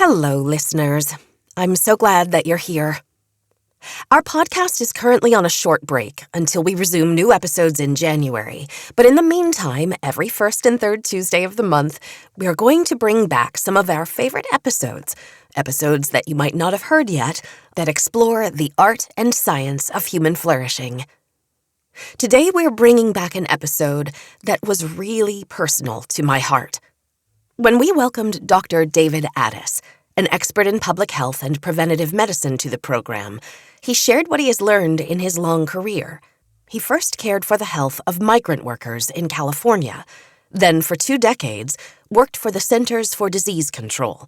Hello, listeners. I'm so glad that you're here. Our podcast is currently on a short break until we resume new episodes in January. But in the meantime, every first and third Tuesday of the month, we are going to bring back some of our favorite episodes that you might not have heard yet, that explore the art and science of human flourishing. Today, we're bringing back an episode that was really personal to my heart. When we welcomed Dr. David Addiss, an expert in public health and preventative medicine, to the program, he shared what he has learned in his long career. He first cared for the health of migrant workers in California, then for 2 decades worked for the Centers for Disease Control,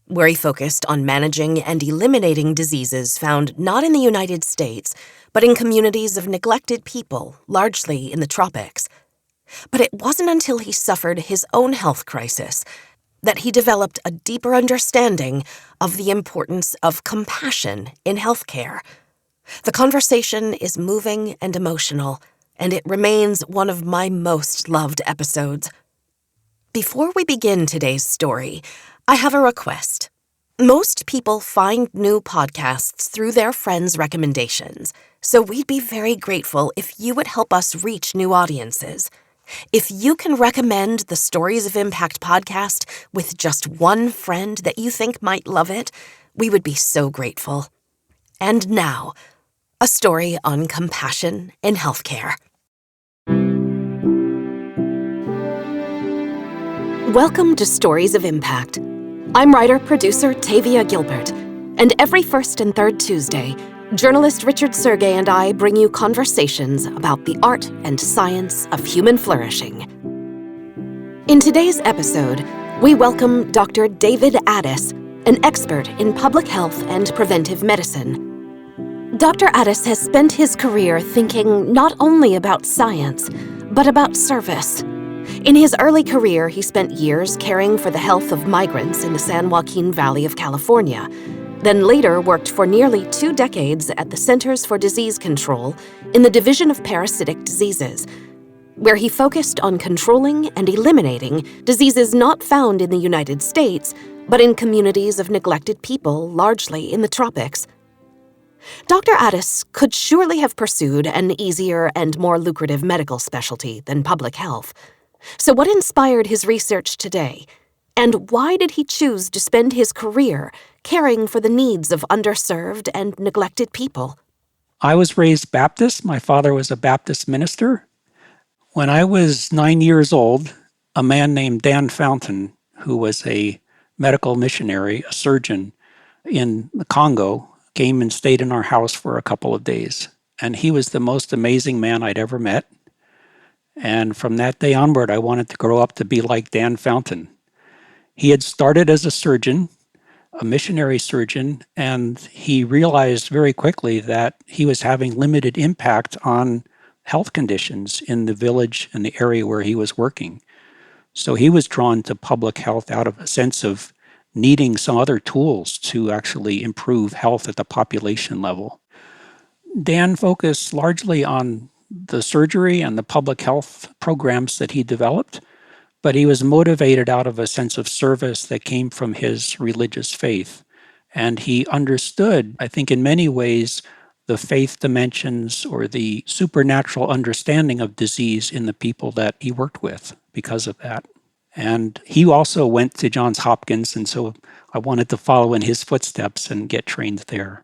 where he focused on managing and eliminating diseases found not in the United States, but in communities of neglected people, largely in the tropics. But it wasn't until he suffered his own health crisis that he developed a deeper understanding of the importance of compassion in healthcare. The conversation is moving and emotional, and it remains one of my most loved episodes. Before we begin today's story, I have a request. Most people find new podcasts through their friends' recommendations, so we'd be very grateful if you would help us reach new audiences. If you can recommend the Stories of Impact podcast with just one friend that you think might love it, we would be so grateful. And now, a story on compassion in healthcare. Welcome to Stories of Impact. I'm writer-producer Tavia Gilbert, and every first and third Tuesday, journalist Richard Sergey and I bring you conversations about the art and science of human flourishing. In today's episode, we welcome Dr. David Addiss, an expert in public health and preventive medicine. Dr. Addiss has spent his career thinking not only about science, but about service. In his early career, he spent years caring for the health of migrants in the San Joaquin Valley of California, then later worked for nearly 2 decades at the Centers for Disease Control in the Division of Parasitic Diseases, where he focused on controlling and eliminating diseases not found in the United States, but in communities of neglected people, largely in the tropics. Dr. Addiss could surely have pursued an easier and more lucrative medical specialty than public health. So what inspired his research today? And why did he choose to spend his career caring for the needs of underserved and neglected people? I was raised Baptist. My father was a Baptist minister. When I was 9 years old, a man named Dan Fountain, who was a medical missionary, a surgeon in the Congo, came and stayed in our house for a couple of days. And he was the most amazing man I'd ever met. And from that day onward, I wanted to grow up to be like Dan Fountain. He had started as a surgeon, a missionary surgeon, and he realized very quickly that he was having limited impact on health conditions in the village and the area where he was working. So he was drawn to public health out of a sense of needing some other tools to actually improve health at the population level. Dan focused largely on the surgery and the public health programs that he developed, but he was motivated out of a sense of service that came from his religious faith. And he understood, I think in many ways, the faith dimensions or the supernatural understanding of disease in the people that he worked with because of that. And he also went to Johns Hopkins, and so I wanted to follow in his footsteps and get trained there.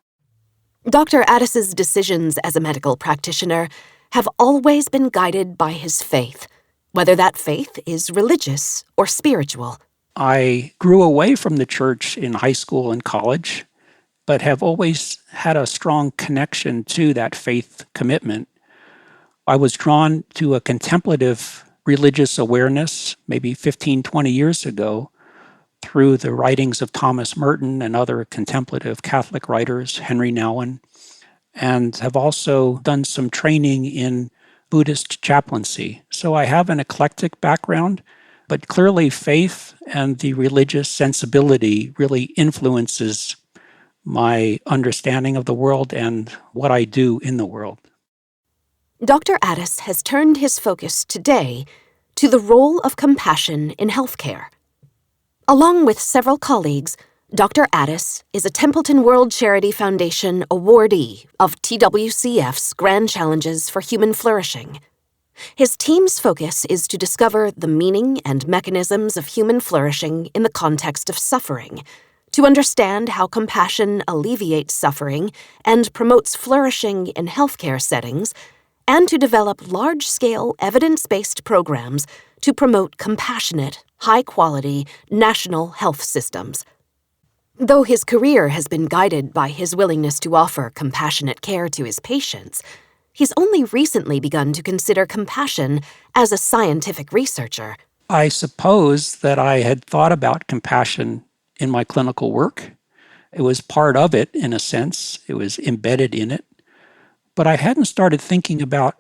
Dr. Addiss's decisions as a medical practitioner have always been guided by his faith, whether that faith is religious or spiritual. I grew away from the church in high school and college, but have always had a strong connection to that faith commitment. I was drawn to a contemplative religious awareness maybe 15, 20 years ago through the writings of Thomas Merton and other contemplative Catholic writers, Henry Nouwen, and have also done some training in Buddhist chaplaincy. So I have an eclectic background, but clearly faith and the religious sensibility really influences my understanding of the world and what I do in the world. Dr. Addiss has turned his focus today to the role of compassion in healthcare. Along with several colleagues, Dr. Addiss is a Templeton World Charity Foundation awardee of TWCF's Grand Challenges for Human Flourishing. His team's focus is to discover the meaning and mechanisms of human flourishing in the context of suffering, to understand how compassion alleviates suffering and promotes flourishing in healthcare settings, and to develop large-scale evidence-based programs to promote compassionate, high-quality national health systems. Though his career has been guided by his willingness to offer compassionate care to his patients, he's only recently begun to consider compassion as a scientific researcher. I suppose that I had thought about compassion in my clinical work. It was part of it, in a sense. It was embedded in it. But I hadn't started thinking about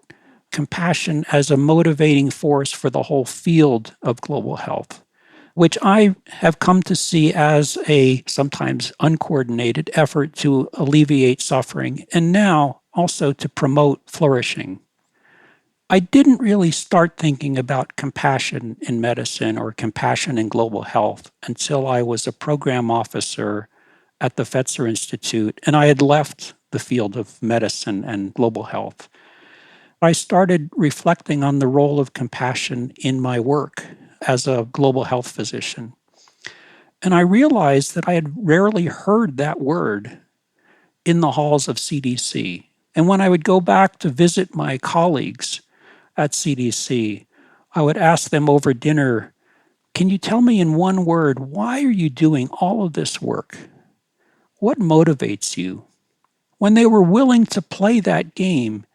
compassion as a motivating force for the whole field of global health, which I have come to see as a sometimes uncoordinated effort to alleviate suffering and now also to promote flourishing. I didn't really start thinking about compassion in medicine or compassion in global health until I was a program officer at the Fetzer Institute and I had left the field of medicine and global health. I started reflecting on the role of compassion in my work as a global health physician. And I realized that I had rarely heard that word in the halls of CDC. And when I would go back to visit my colleagues at CDC, I would ask them over dinner, can you tell me in one word, why are you doing all of this work? What motivates you? When they were willing to play that game,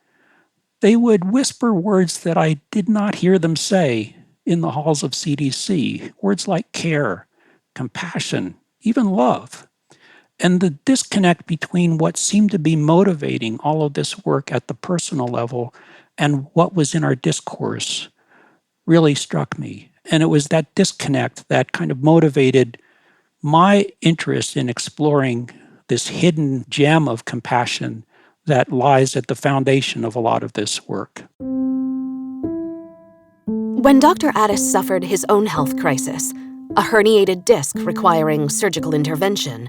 they would whisper words that I did not hear them say in the halls of CDC, words like care, compassion, even love. And the disconnect between what seemed to be motivating all of this work at the personal level and what was in our discourse really struck me. And it was that disconnect that kind of motivated my interest in exploring this hidden gem of compassion that lies at the foundation of a lot of this work. When Dr. Addiss suffered his own health crisis, a herniated disc requiring surgical intervention,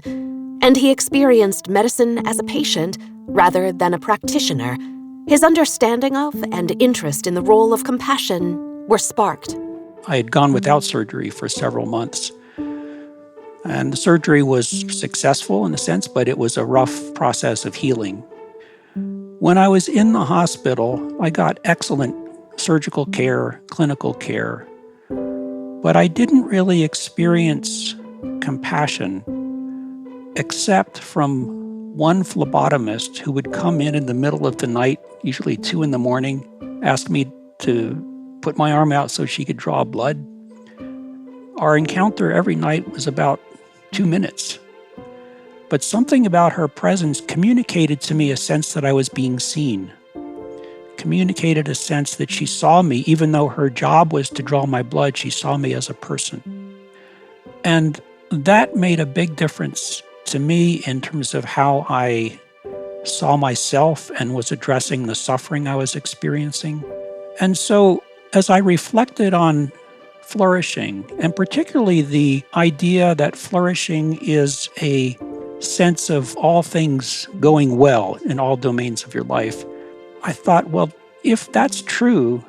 and he experienced medicine as a patient rather than a practitioner, his understanding of and interest in the role of compassion were sparked. I had gone without surgery for several months. And the surgery was successful in a sense, but it was a rough process of healing. When I was in the hospital, I got excellent surgical care, clinical care, but I didn't really experience compassion except from one phlebotomist who would come in the middle of the night, usually 2 a.m, ask me to put my arm out so she could draw blood. Our encounter every night was about 2 minutes. But something about her presence communicated to me a sense that I was being seen, communicated a sense that she saw me, even though her job was to draw my blood, she saw me as a person. And that made a big difference to me in terms of how I saw myself and was addressing the suffering I was experiencing. And so as I reflected on flourishing, and particularly the idea that flourishing is a sense of all things going well in all domains of your life, I thought, well, if that's true,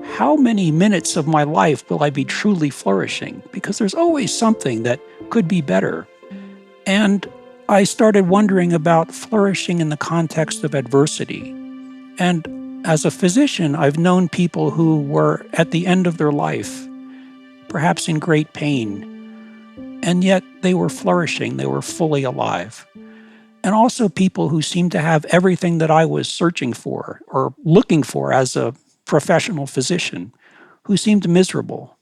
how many minutes of my life will I be truly flourishing? Because there's always something that could be better. And I started wondering about flourishing in the context of adversity. And as a physician, I've known people who were at the end of their life, perhaps in great pain, and yet they were flourishing, they were fully alive. And also people who seemed to have everything that I was searching for or looking for as a professional physician, who seemed miserable.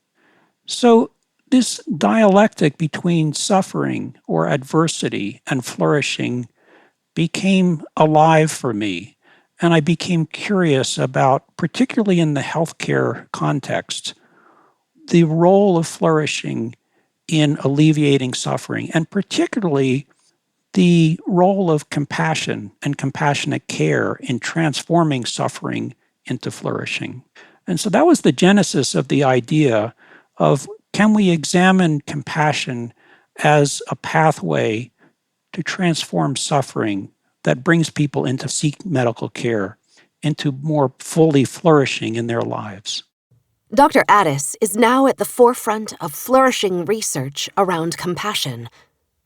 So this dialectic between suffering or adversity and flourishing became alive for me. And I became curious about, particularly in the healthcare context, the role of flourishing in alleviating suffering, and particularly the role of compassion and compassionate care in transforming suffering into flourishing. And so that was the genesis of the idea of, can we examine compassion as a pathway to transform suffering that brings people into seek medical care, into more fully flourishing in their lives. Dr. Addiss is now at the forefront of flourishing research around compassion,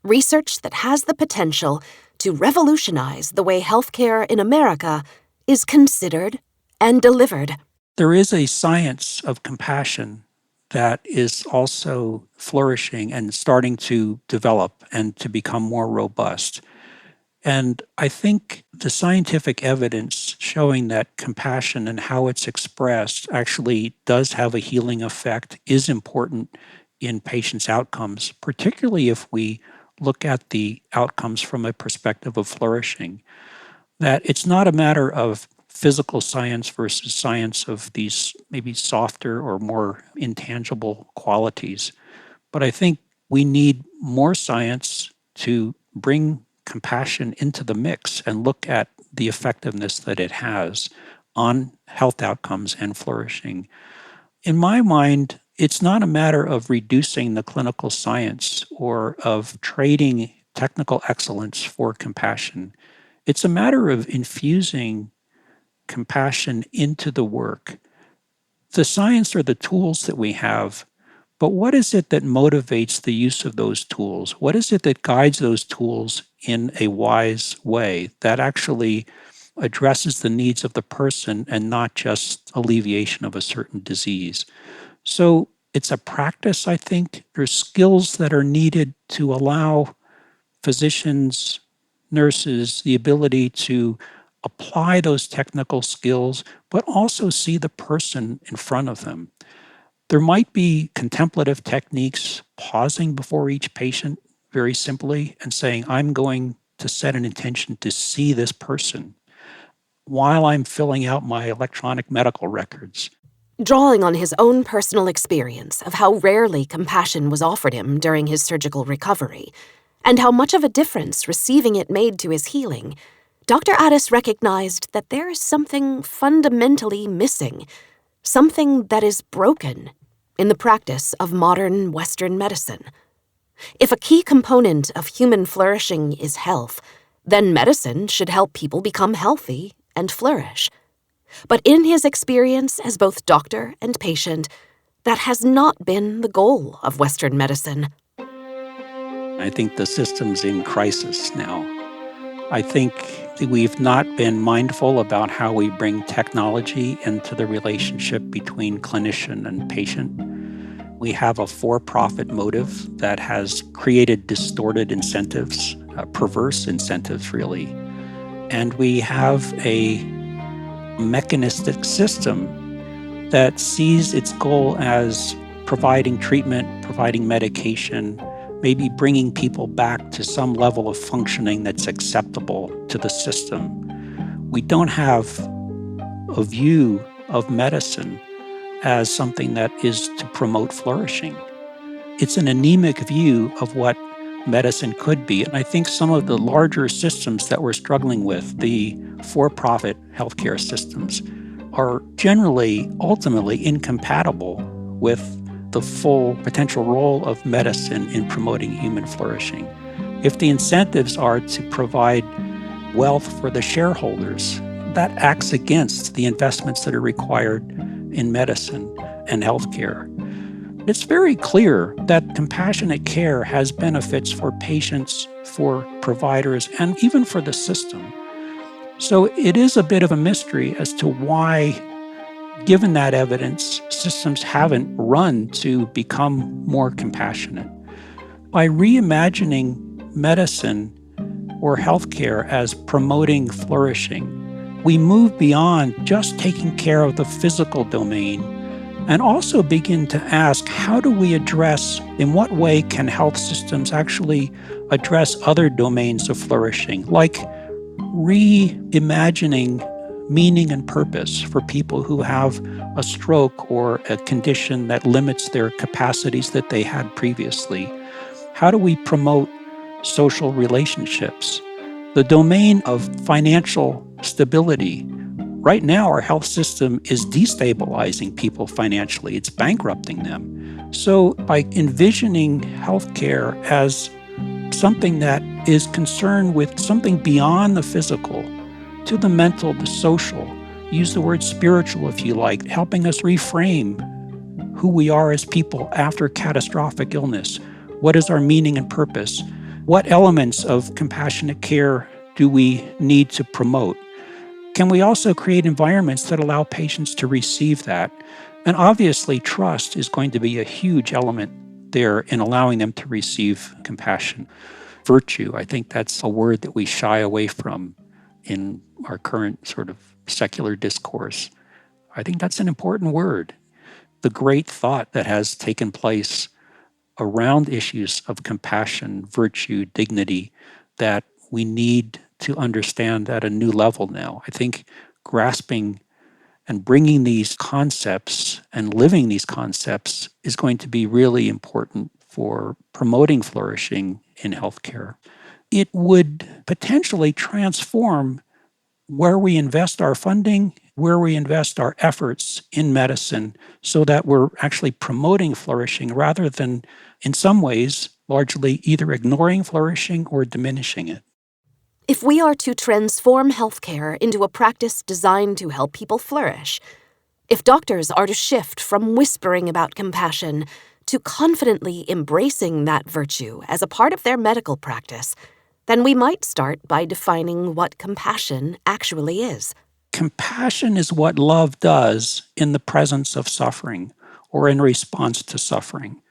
research that has the potential to revolutionize the way healthcare in America is considered and delivered. There is a science of compassion that is also flourishing and starting to develop and to become more robust. And I think the scientific evidence showing that compassion and how it's expressed actually does have a healing effect is important in patients' outcomes, particularly if we look at the outcomes from a perspective of flourishing. That it's not a matter of physical science versus science of these maybe softer or more intangible qualities. But I think we need more science to bring compassion into the mix and look at the effectiveness that it has on health outcomes and flourishing. In my mind, it's not a matter of reducing the clinical science or of trading technical excellence for compassion. It's a matter of infusing compassion into the work. The science are the tools that we have, but what is it that motivates the use of those tools? What is it that guides those tools in a wise way that actually addresses the needs of the person and not just alleviation of a certain disease? So it's a practice, I think. There's skills that are needed to allow physicians, nurses, the ability to apply those technical skills, but also see the person in front of them. There might be contemplative techniques, pausing before each patient very simply and saying, I'm going to set an intention to see this person while I'm filling out my electronic medical records. Drawing on his own personal experience of how rarely compassion was offered him during his surgical recovery, and how much of a difference receiving it made to his healing, Dr. Addiss recognized that there is something fundamentally missing, something that is broken in the practice of modern Western medicine. If a key component of human flourishing is health, then medicine should help people become healthy and flourish. But in his experience as both doctor and patient, that has not been the goal of Western medicine. I think the system's in crisis now. I think we've not been mindful about how we bring technology into the relationship between clinician and patient. We have a for-profit motive that has created distorted incentives, perverse incentives, really. And we have a mechanistic system that sees its goal as providing treatment, providing medication, maybe bringing people back to some level of functioning that's acceptable to the system. We don't have a view of medicine as something that is to promote flourishing. It's an anemic view of what medicine could be. And I think some of the larger systems that we're struggling with, the for-profit healthcare systems, are generally, ultimately incompatible with the full potential role of medicine in promoting human flourishing. If the incentives are to provide wealth for the shareholders, that acts against the investments that are required in medicine and healthcare. It's very clear that compassionate care has benefits for patients, for providers, and even for the system. So it is a bit of a mystery as to why, given that evidence, systems haven't run to become more compassionate. By reimagining medicine or healthcare as promoting flourishing, we move beyond just taking care of the physical domain and also begin to ask, how do we address, in what way can health systems actually address other domains of flourishing, like reimagining meaning and purpose for people who have a stroke or a condition that limits their capacities that they had previously? How do we promote social relationships? The domain of financial stability. Right now, our health system is destabilizing people financially. It's bankrupting them. So by envisioning healthcare as something that is concerned with something beyond the physical, to the mental, the social, use the word spiritual if you like, helping us reframe who we are as people after catastrophic illness. What is our meaning and purpose? What elements of compassionate care do we need to promote? Can we also create environments that allow patients to receive that? And obviously, trust is going to be a huge element there in allowing them to receive compassion. Virtue, I think that's a word that we shy away from in our current sort of secular discourse. I think that's an important word. The great thought that has taken place around issues of compassion, virtue, dignity, that we need to understand at a new level now. I think grasping and bringing these concepts and living these concepts is going to be really important for promoting flourishing in healthcare. It would potentially transform where we invest our funding, where we invest our efforts in medicine, so that we're actually promoting flourishing rather than, in some ways, largely either ignoring flourishing or diminishing it. If we are to transform healthcare into a practice designed to help people flourish, if doctors are to shift from whispering about compassion to confidently embracing that virtue as a part of their medical practice, then we might start by defining what compassion actually is. Compassion is what love does in the presence of suffering or in response to suffering.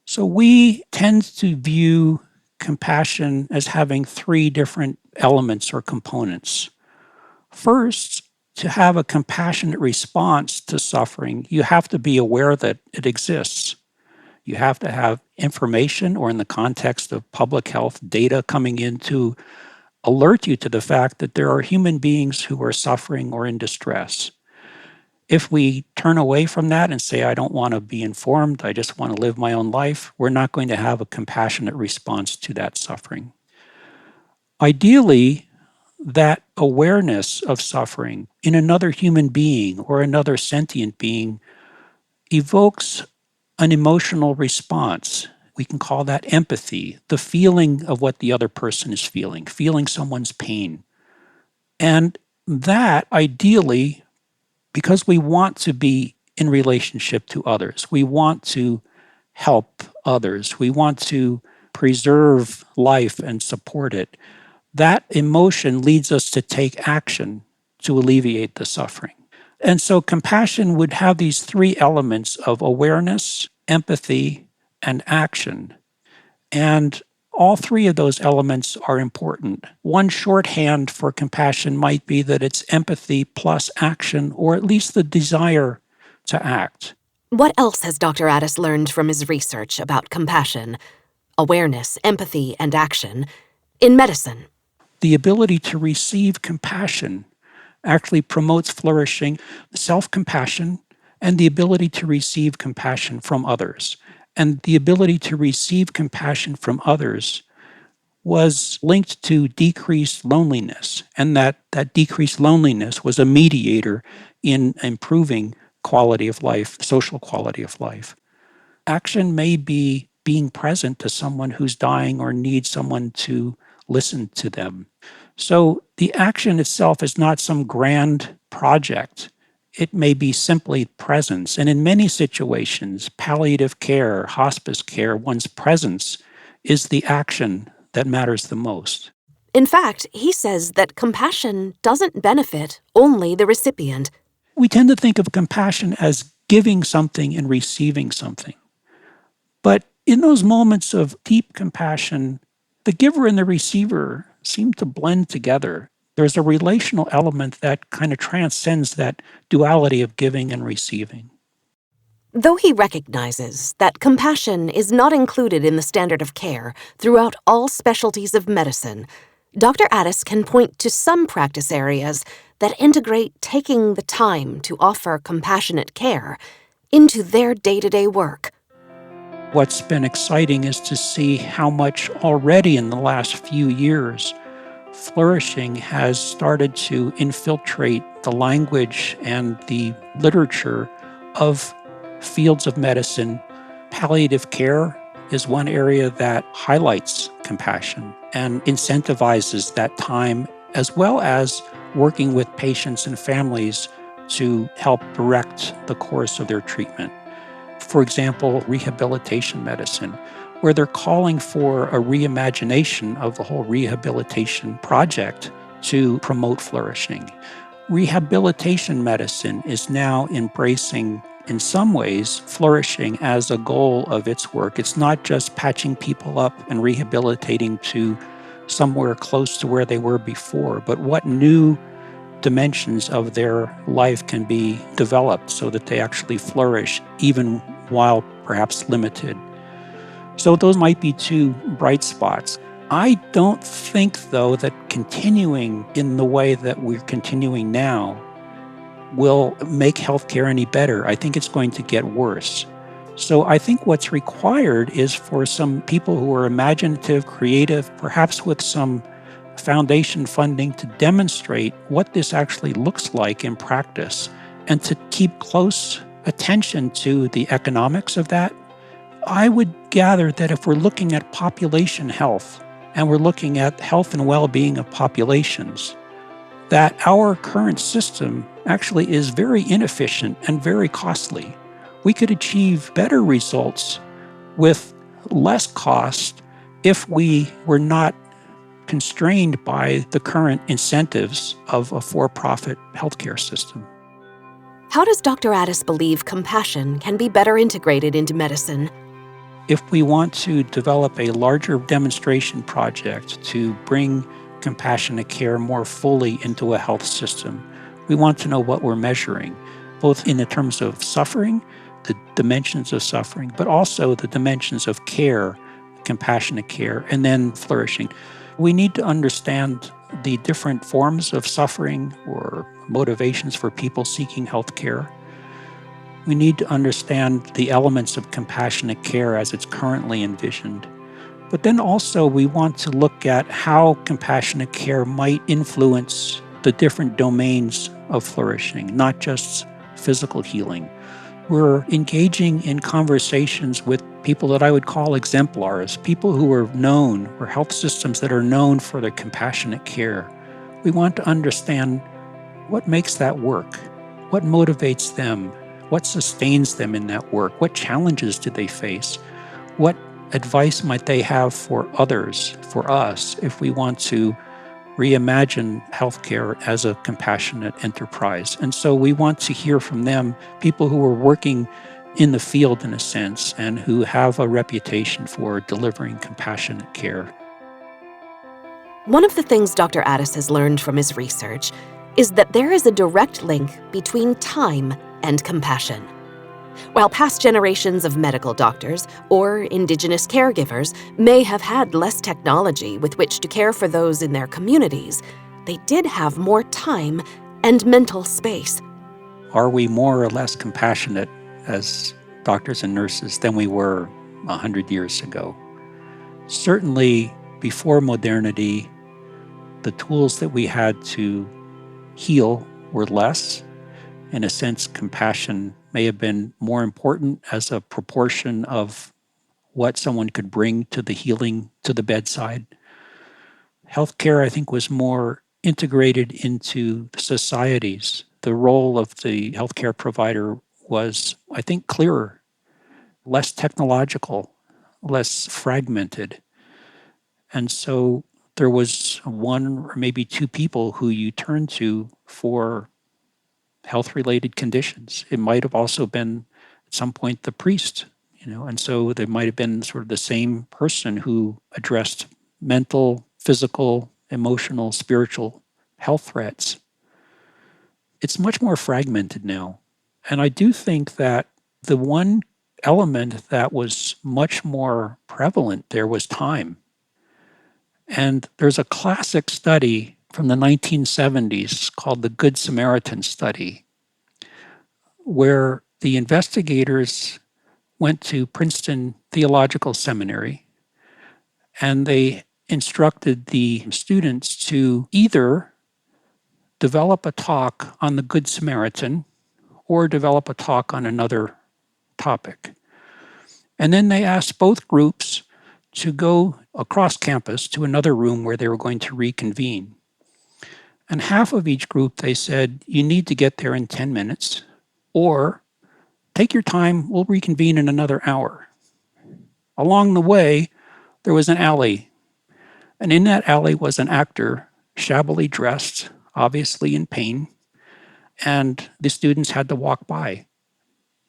So we tend to view compassion as having three different elements or components. First, to have a compassionate response to suffering, you have to be aware that it exists. You have to have information, or in the context of public health, data coming in to alert you to the fact that there are human beings who are suffering or in distress. If we turn away from that and say, I don't want to be informed, I just want to live my own life, we're not going to have a compassionate response to that suffering. Ideally, that awareness of suffering in another human being or another sentient being evokes an emotional response. We can call that empathy, the feeling of what the other person is feeling someone's pain. And that ideally, because we want to be in relationship to others, we want to help others, we want to preserve life and support it, that emotion leads us to take action to alleviate the suffering. And so compassion would have these three elements of awareness, empathy, and action. And all three of those elements are important. One shorthand for compassion might be that it's empathy plus action, or at least the desire to act. What else has Dr. Addiss learned from his research about compassion, awareness, empathy, and action in medicine? The ability to receive compassion actually promotes flourishing, self-compassion, and the ability to receive compassion from others. And the ability to receive compassion from others was linked to decreased loneliness, and that decreased loneliness was a mediator in improving quality of life, social quality of life. Action may be being present to someone who's dying or needs someone to listen to them. So the action itself is not some grand project. It may be simply presence. And in many situations, palliative care, hospice care, one's presence is the action that matters the most. In fact, he says that compassion doesn't benefit only the recipient. We tend to think of compassion as giving something and receiving something. But in those moments of deep compassion, the giver and the receiver seem to blend together. There's a relational element that kind of transcends that duality of giving and receiving. Though he recognizes that compassion is not included in the standard of care throughout all specialties of medicine, Dr. Addiss can point to some practice areas that integrate taking the time to offer compassionate care into their day-to-day work. What's been exciting is to see how much already in the last few years flourishing has started to infiltrate the language and the literature of fields of medicine Palliative care is one area that highlights compassion and incentivizes that time, as well as working with patients and families to help direct the course of their treatment. For example, rehabilitation medicine, where they're calling for a reimagination of the whole rehabilitation project to promote flourishing. Rehabilitation medicine is now embracing, in some ways, flourishing as a goal of its work. It's not just patching people up and rehabilitating to somewhere close to where they were before, but what new dimensions of their life can be developed so that they actually flourish, even while perhaps limited. So those might be two bright spots. I don't think, though, that continuing in the way that we're continuing now will make healthcare any better. I think it's going to get worse. So I think what's required is for some people who are imaginative, creative, perhaps with some foundation funding, to demonstrate what this actually looks like in practice and to keep close attention to the economics of that. I would gather that if we're looking at population health and we're looking at health and well-being of populations, that our current system actually is very inefficient and very costly. We could achieve better results with less cost if we were not constrained by the current incentives of a for-profit healthcare system. How does Dr. Addiss believe compassion can be better integrated into medicine? If we want to develop a larger demonstration project to bring compassionate care more fully into a health system, we want to know what we're measuring, both in the terms of suffering, the dimensions of suffering, but also the dimensions of care, compassionate care, and then flourishing. We need to understand the different forms of suffering or motivations for people seeking health care. We need to understand the elements of compassionate care as it's currently envisioned. But then also we want to look at how compassionate care might influence the different domains of flourishing, not just physical healing. We're engaging in conversations with people that I would call exemplars, people who are known, or health systems that are known for their compassionate care. We want to understand what makes that work, what motivates them, what sustains them in that work, what challenges do they face, what advice might they have for others, for us, if we want to reimagine healthcare as a compassionate enterprise. And so we want to hear from them, people who are working in the field in a sense and who have a reputation for delivering compassionate care. One of the things Dr. Addiss has learned from his research is that there is a direct link between time and compassion. While past generations of medical doctors or indigenous caregivers may have had less technology with which to care for those in their communities, they did have more time and mental space. Are we more or less compassionate as doctors and nurses than we were 100 years ago? Certainly, before modernity, the tools that we had to heal were less. In a sense, compassion may have been more important as a proportion of what someone could bring to the healing to the bedside. Healthcare, I think, was more integrated into societies. The role of the healthcare provider was, I think, clearer, less technological, less fragmented. And so there was one or maybe two people who you turned to for health-related conditions. It might have also been at some point the priest, and so there might have been sort of the same person who addressed mental, physical, emotional, spiritual health threats. It's much more fragmented now. And I do think that the one element that was much more prevalent there was time. And there's a classic study from the 1970s called the Good Samaritan study, where the investigators went to Princeton Theological Seminary and they instructed the students to either develop a talk on the Good Samaritan or develop a talk on another topic. And then they asked both groups to go across campus to another room where they were going to reconvene. And half of each group, they said, you need to get there in 10 minutes, or take your time, we'll reconvene in another hour. Along the way, there was an alley, and in that alley was an actor, shabbily dressed, obviously in pain, and the students had to walk by.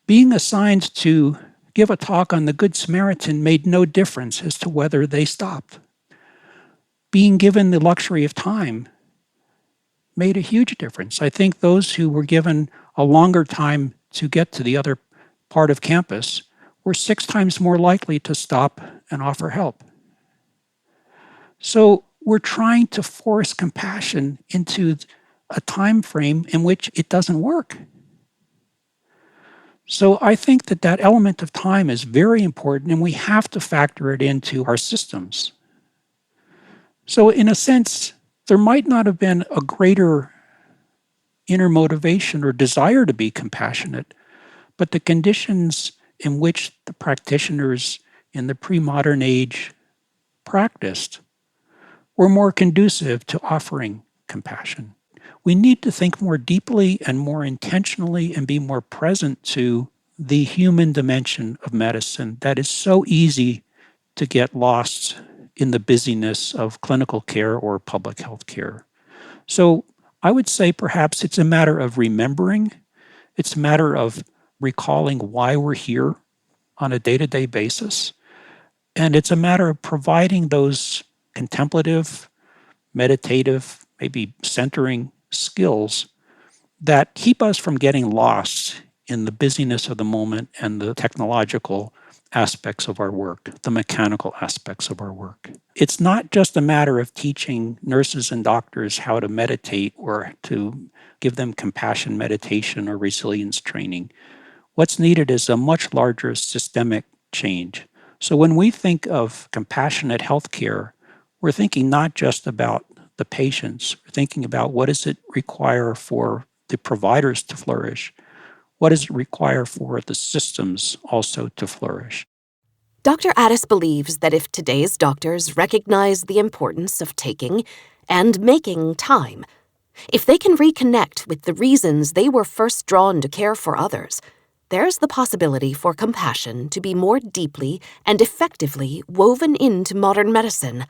Being assigned to give a talk on the Good Samaritan made no difference as to whether they stopped. Being given the luxury of time made a huge difference. I think those who were given a longer time to get to the other part of campus were 6 times more likely to stop and offer help. So we're trying to force compassion into a time frame in which it doesn't work. So I think that that element of time is very important, and we have to factor it into our systems. So in a sense, there might not have been a greater inner motivation or desire to be compassionate, but the conditions in which the practitioners in the pre-modern age practiced were more conducive to offering compassion. We need to think more deeply and more intentionally and be more present to the human dimension of medicine that is so easy to get lost in the busyness of clinical care or public health care. So I would say perhaps it's a matter of remembering, it's a matter of recalling why we're here on a day-to-day basis, and it's a matter of providing those contemplative, meditative, maybe centering skills that keep us from getting lost in the busyness of the moment and the technological aspects of our work, the mechanical aspects of our work. It's not just a matter of teaching nurses and doctors how to meditate or to give them compassion meditation or resilience training. What's needed is a much larger systemic change. So when we think of compassionate healthcare, we're thinking not just about the patients, we're thinking about what does it require for the providers to flourish? What does it require for the systems also to flourish? Dr. Addiss believes that if today's doctors recognize the importance of taking and making time, if they can reconnect with the reasons they were first drawn to care for others, there's the possibility for compassion to be more deeply and effectively woven into modern medicine.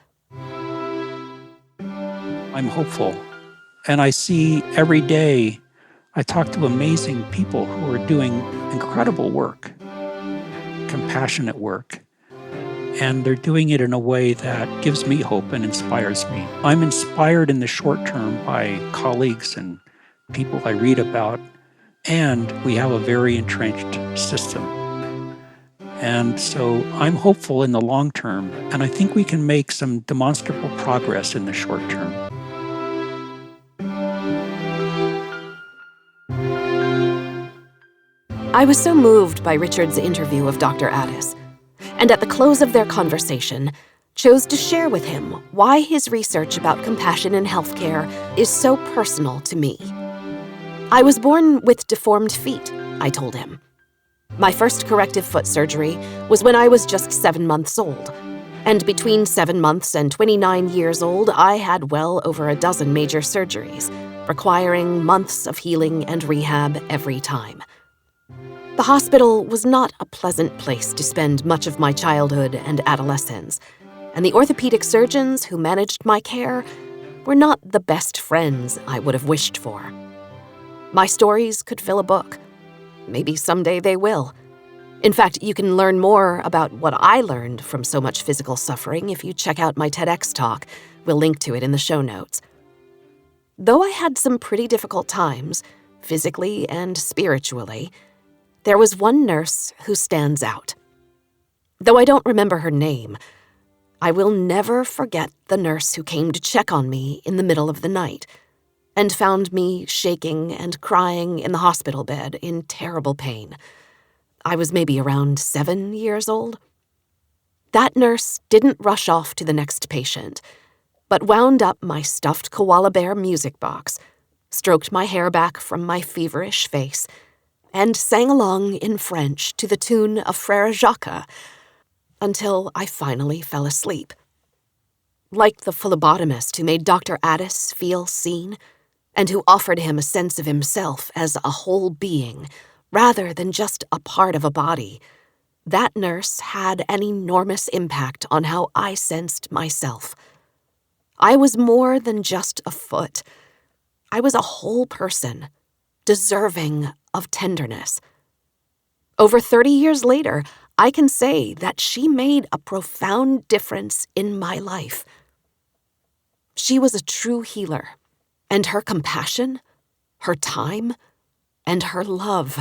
I'm hopeful, and I see every day, I talk to amazing people who are doing incredible work, compassionate work, and they're doing it in a way that gives me hope and inspires me. I'm inspired in the short term by colleagues and people I read about, and we have a very entrenched system. And so I'm hopeful in the long term, and I think we can make some demonstrable progress in the short term. I was so moved by Richard's interview of Dr. Addiss, and at the close of their conversation, chose to share with him why his research about compassion in healthcare is so personal to me. I was born with deformed feet, I told him. My first corrective foot surgery was when I was just 7 months old, and between 7 months and 29 years old, I had well over a dozen major surgeries, requiring months of healing and rehab every time. The hospital was not a pleasant place to spend much of my childhood and adolescence, and the orthopedic surgeons who managed my care were not the best friends I would have wished for. My stories could fill a book. Maybe someday they will. In fact, you can learn more about what I learned from so much physical suffering if you check out my TEDx talk. We'll link to it in the show notes. Though I had some pretty difficult times, physically and spiritually, there was one nurse who stands out. Though I don't remember her name, I will never forget the nurse who came to check on me in the middle of the night and found me shaking and crying in the hospital bed in terrible pain. I was maybe around 7 years old. That nurse didn't rush off to the next patient, but wound up my stuffed koala bear music box, stroked my hair back from my feverish face, and sang along in French to the tune of Frère Jacques until I finally fell asleep. Like the phlebotomist who made Dr. Addiss feel seen and who offered him a sense of himself as a whole being rather than just a part of a body, that nurse had an enormous impact on how I sensed myself. I was more than just a foot. I was a whole person, deserving of tenderness. Over 30 years later, I can say that she made a profound difference in my life. She was a true healer, and her compassion, her time, and her love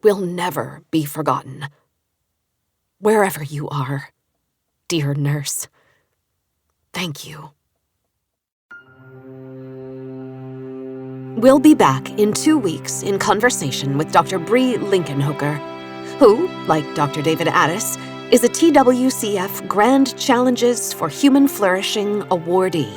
will never be forgotten. Wherever you are, dear nurse, thank you. We'll be back in 2 weeks in conversation with Dr. Bree Linkenhooker, who, like Dr. David Addiss, is a TWCF Grand Challenges for Human Flourishing awardee.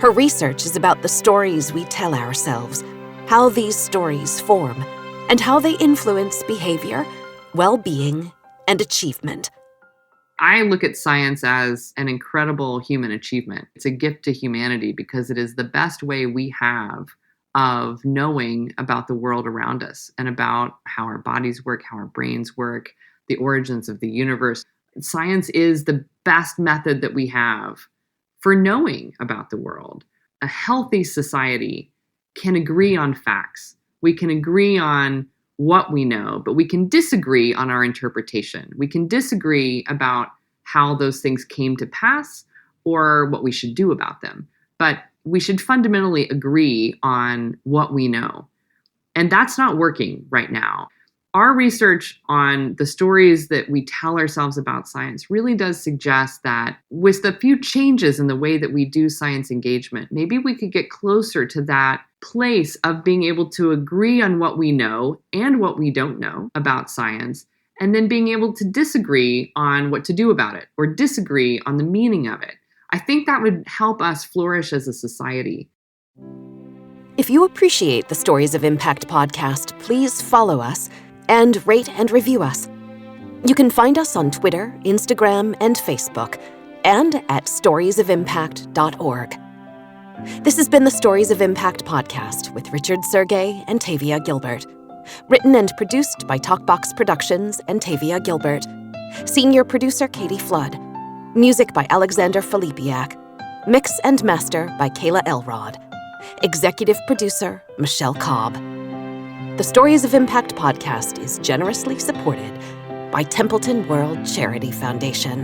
Her research is about the stories we tell ourselves, how these stories form, and how they influence behavior, well-being, and achievement. I look at science as an incredible human achievement. It's a gift to humanity because it is the best way we have of knowing about the world around us and about how our bodies work, how our brains work, the origins of the universe. Science is the best method that we have for knowing about the world. A healthy society can agree on facts. We can agree on what we know, but we can disagree on our interpretation. We can disagree about how those things came to pass or what we should do about them. But we should fundamentally agree on what we know. And that's not working right now. Our research on the stories that we tell ourselves about science really does suggest that with a few changes in the way that we do science engagement, maybe we could get closer to that place of being able to agree on what we know and what we don't know about science, and then being able to disagree on what to do about it or disagree on the meaning of it. I think that would help us flourish as a society. If you appreciate the Stories of Impact podcast, please follow us and rate and review us. You can find us on Twitter, Instagram, and Facebook, and at storiesofimpact.org. This has been the Stories of Impact podcast with Richard Sergey and Tavia Gilbert. Written and produced by Talkbox Productions and Tavia Gilbert. Senior producer Katie Flood. Music by Alexander Filipiak. Mix and master by Kayla Elrod. Executive producer Michelle Cobb. The Stories of Impact podcast is generously supported by Templeton World Charity Foundation.